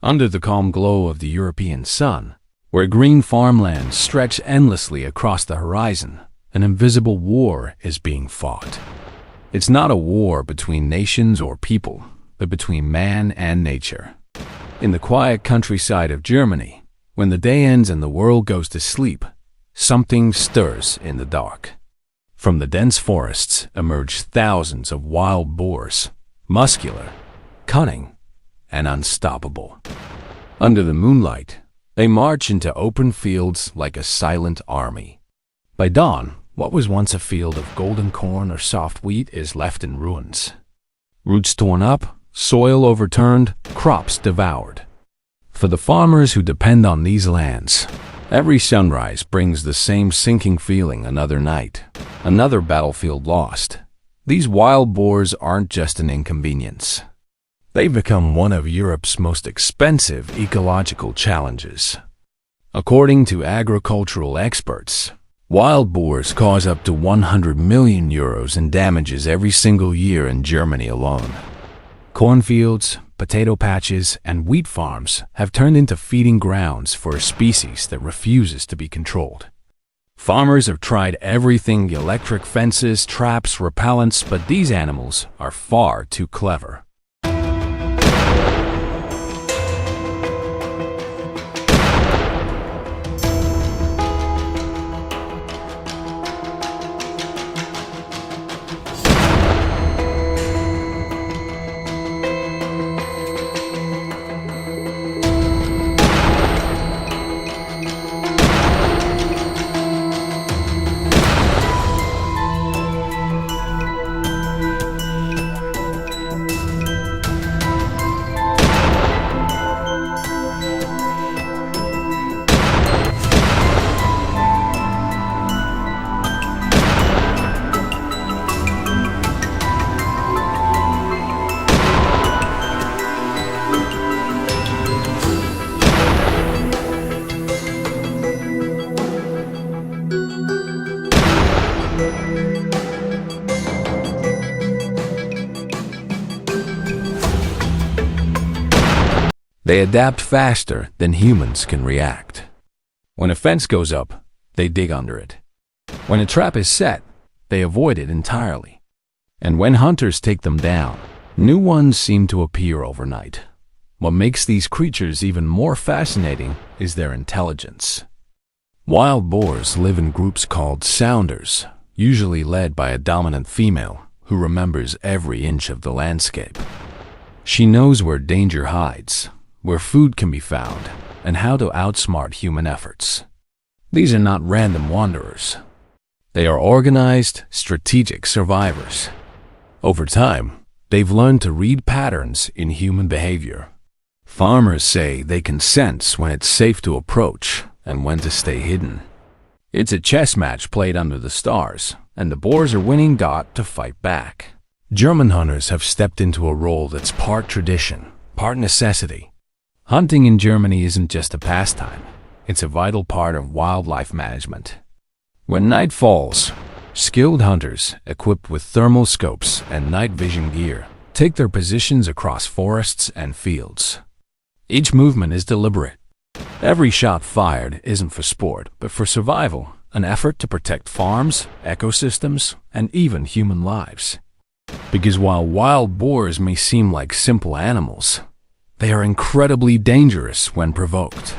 Under the calm glow of the European sun, where green farmlands stretch endlessly across the horizon, an invisible war is being fought. It's not a war between nations or people, but between man and nature. In the quiet countryside of Germany, when the day ends and the world goes to sleep, something stirs in the dark. From the dense forests emerge thousands of wild boars, muscular, cunning, and unstoppable. Under the moonlight, they march into open fields like a silent army. By dawn, what was once a field of golden corn or soft wheat is left in ruins. Roots torn up, soil overturned, crops devoured. For the farmers who depend on these lands, every sunrise brings the same sinking feeling another night, another battlefield lost. These wild boars aren't just an inconvenience. They've become one of Europe's most expensive ecological challenges. According to agricultural experts, wild boars cause up to 100 million euros in damages every single year in Germany alone. Cornfields, potato patches, and wheat farms have turned into feeding grounds for a species that refuses to be controlled. Farmers have tried everything: electric fences, traps, repellents, but these animals are far too clever. They adapt faster than humans can react. When a fence goes up, they dig under it. When a trap is set, they avoid it entirely. And when hunters take them down, new ones seem to appear overnight. What makes these creatures even more fascinating is their intelligence. Wild boars live in groups called sounders, usually led by a dominant female who remembers every inch of the landscape. She knows where danger hides, where food can be found, and how to outsmart human efforts. These are not random wanderers. They are organized, strategic survivors. Over time, they've learned to read patterns in human behavior. Farmers say they can sense when it's safe to approach and when to stay hidden. It's a chess match played under the stars, and the boars are winning to fight back. German hunters have stepped into a role that's part tradition, part necessity. Hunting in Germany isn't just a pastime, it's a vital part of wildlife management. When night falls, skilled hunters, equipped with thermal scopes and night vision gear, take their positions across forests and fields. Each movement is deliberate. Every shot fired isn't for sport, but for survival, an effort to protect farms, ecosystems, and even human lives. Because while wild boars may seem like simple animals, they are incredibly dangerous when provoked.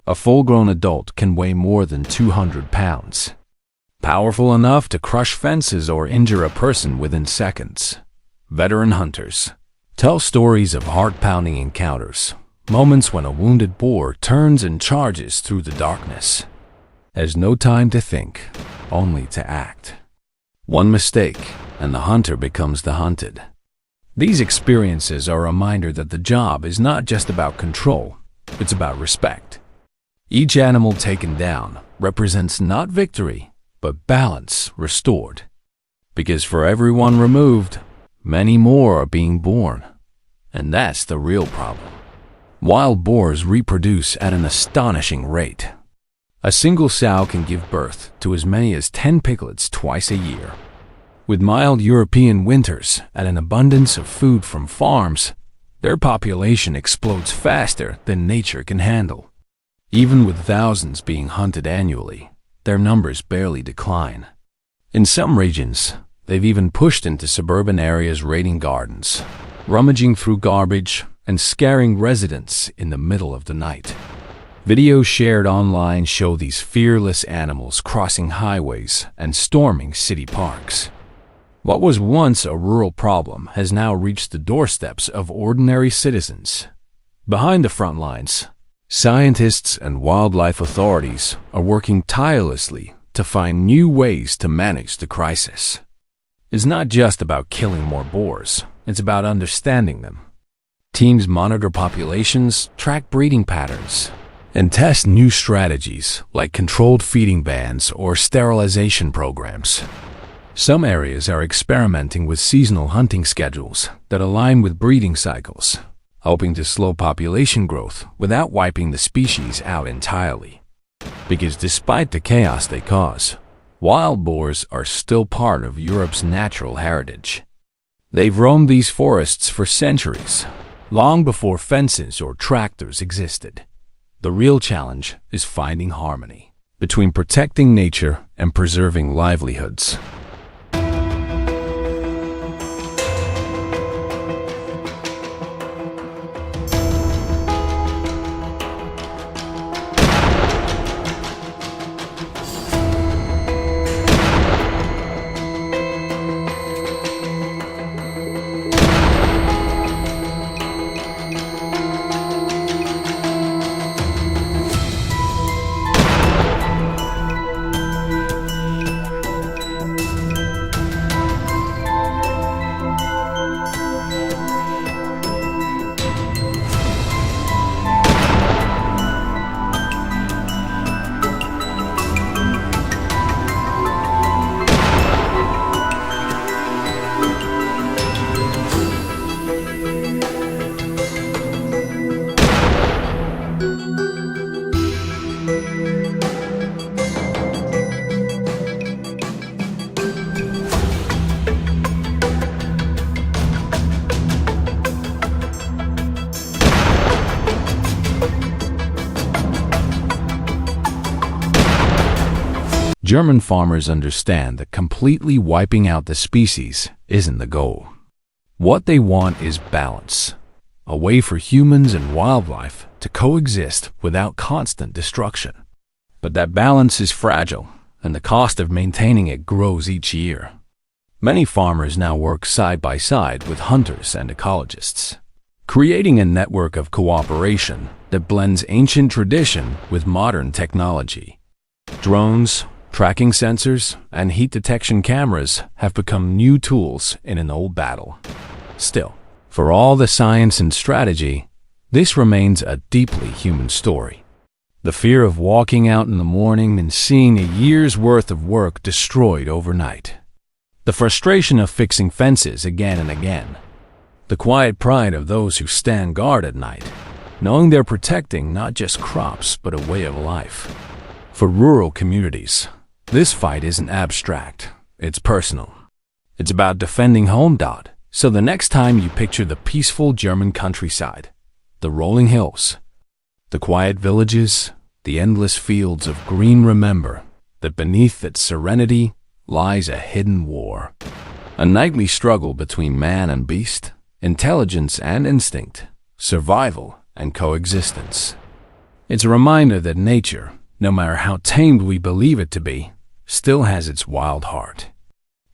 A full-grown adult can weigh more than 200 pounds. Powerful enough to crush fences or injure a person within seconds. Veteran hunters tell stories of heart-pounding encounters, moments when a wounded boar turns and charges through the darkness. There's no time to think, only to act. One mistake, and the hunter becomes the hunted. These experiences are a reminder that the job is not just about control, it's about respect. Each animal taken down represents not victory, but balance restored. Because for every one removed, many more are being born. And that's the real problem. Wild boars reproduce at an astonishing rate. A single sow can give birth to as many as 10 piglets twice a year. With mild European winters and an abundance of food from farms, their population explodes faster than nature can handle. Even with thousands being hunted annually, their numbers barely decline. In some regions, they've even pushed into suburban areas raiding gardens, rummaging through garbage, and scaring residents in the middle of the night. Videos shared online show these fearless animals crossing highways and storming city parks. What was once a rural problem has now reached the doorsteps of ordinary citizens. Behind the front lines, scientists and wildlife authorities are working tirelessly to find new ways to manage the crisis. It's not just about killing more boars, it's about understanding them. Teams monitor populations, track breeding patterns, and test new strategies like controlled feeding bans or sterilization programs. Some areas are experimenting with seasonal hunting schedules that align with breeding cycles, hoping to slow population growth without wiping the species out entirely. Because despite the chaos they cause, wild boars are still part of Europe's natural heritage. They've roamed these forests for centuries, long before fences or tractors existed. The real challenge is finding harmony between protecting nature and preserving livelihoods. German farmers understand that completely wiping out the species isn't the goal. What they want is balance, a way for humans and wildlife to coexist without constant destruction. But that balance is fragile, and the cost of maintaining it grows each year. Many farmers now work side by side with hunters and ecologists, creating a network of cooperation that blends ancient tradition with modern technology. Drones, tracking sensors, and heat detection cameras have become new tools in an old battle. Still, for all the science and strategy, this remains a deeply human story. The fear of walking out in the morning and seeing a year's worth of work destroyed overnight. The frustration of fixing fences again and again. The quiet pride of those who stand guard at night, knowing they're protecting not just crops but a way of life. For rural communities, this fight isn't abstract, it's personal. It's about defending home. So the next time you picture the peaceful German countryside, the rolling hills, the quiet villages, the endless fields of green, remember that beneath that serenity lies a hidden war. A nightly struggle between man and beast, intelligence and instinct, survival and coexistence. It's a reminder that nature, no matter how tamed we believe it to be, still has its wild heart.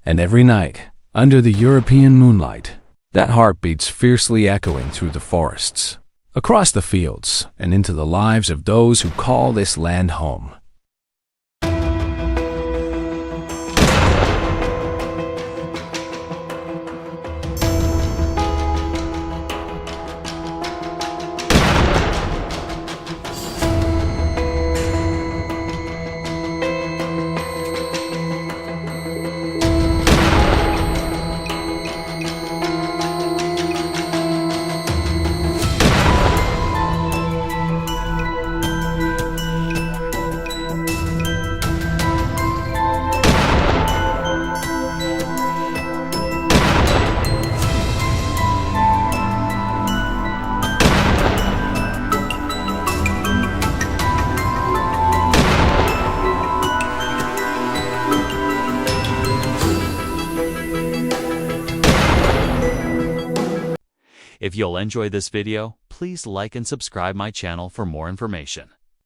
And every night, under the European moonlight, that heart beats fiercely echoing through the forests, across the fields, and into the lives of those who call this land home. If you'll enjoy this video, please like and subscribe my channel for more information.